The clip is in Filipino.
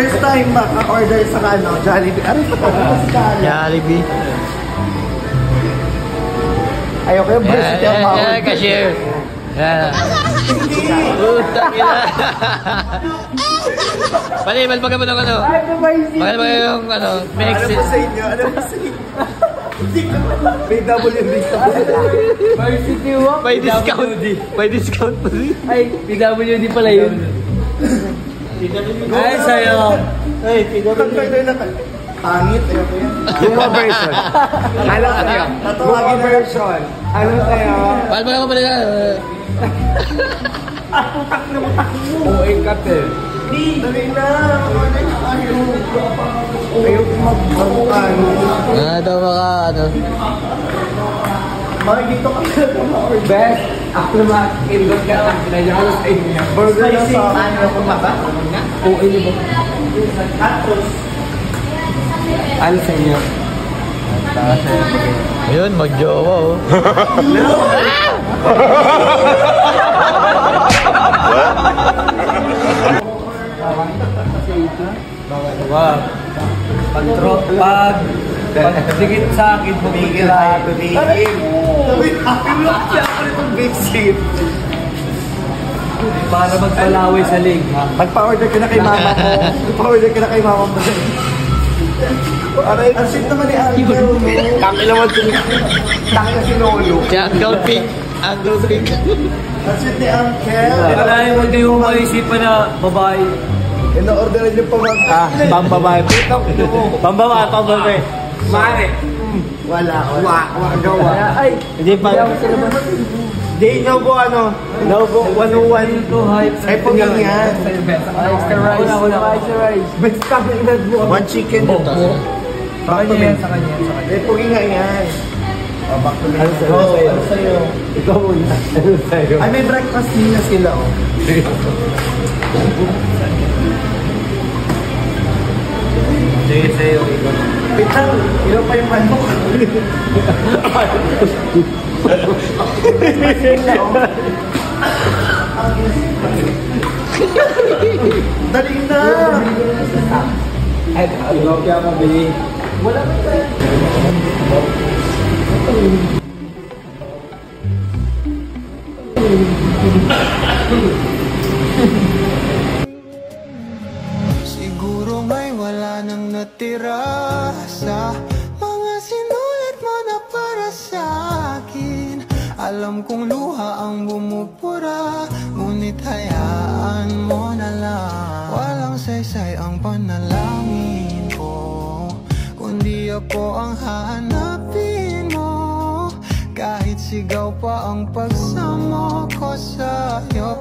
First time maka-order sa Jollibee. Ano sa Jollibee. Ayoko yung varsity ang power. Yeah, cashier. Yeah. Utang ina. Palimal pa ka mo ng ano? Palimal pa yung mix. Ano sa inyo? Ano sa inyo? PWD. Varsity Walk. May discount. May discount pa rin. Ay, PWD pala yun. Ay, sa'yo. Ay, PWD. Pangit. Yung version. Ano sa'yo? Tatawagin version. Ano sa'yo? Paano ba ka pala ka? Atutak na matak mo. Uy, kate. Dali na. Ayaw mag-barukan. Daw baka Bakit dito ka na Best. Ako naman, indot ka lang. Pinadya ko sa inyo. Burger na sa Ano ko ba? Oo, ini ba? Atos. Ano sa inyo? Ayun, mag-jowa oh. Wow. Pag-sigit sa akin, Tumigil ha, tumigil. Pinulak siya ako nitong basic. para magpalaway sa lig. Magpa-order ka na kay mama mo. Magpa-order ka na kay mama mo. Aray, ang sweet naman ni Uncle mo. Kami naman Taki na si Lolo. Si Uncle Pink. Uncle Pink. Ang sweet ni Uncle. Marami mo din yung maisipan na babae. Ino-orderan yung pamangka. Pambabae. Pambabae. Mare. Wala. Gawa. Ay, hindi pa. Di, Novo 101 to hype. Ay, paging yan. Extra rice. Extra rice. Basta one chicken. Sa kanya yan, sa kanya. Ay, paging nga yan. Back to me. Ano sa'yo? Ikaw muna. Ano sa'yo? Ay, may breakfast din na sila, oh. Sige sa'yo. Pitang, ilan pa yung manok? Dali na! Ay, ikaw kaya mabili. Wala ba tayo? Siguro may wala nang natira sa mga sinulit mo na para sa akin. Alam kong luha ang bumupura, ngunit hayaan mo na lang. Walang saysay ang panalangin ko, kundi ako ang hahanapin mo. Kahit sigaw pa ang pagsama ko sa'yo,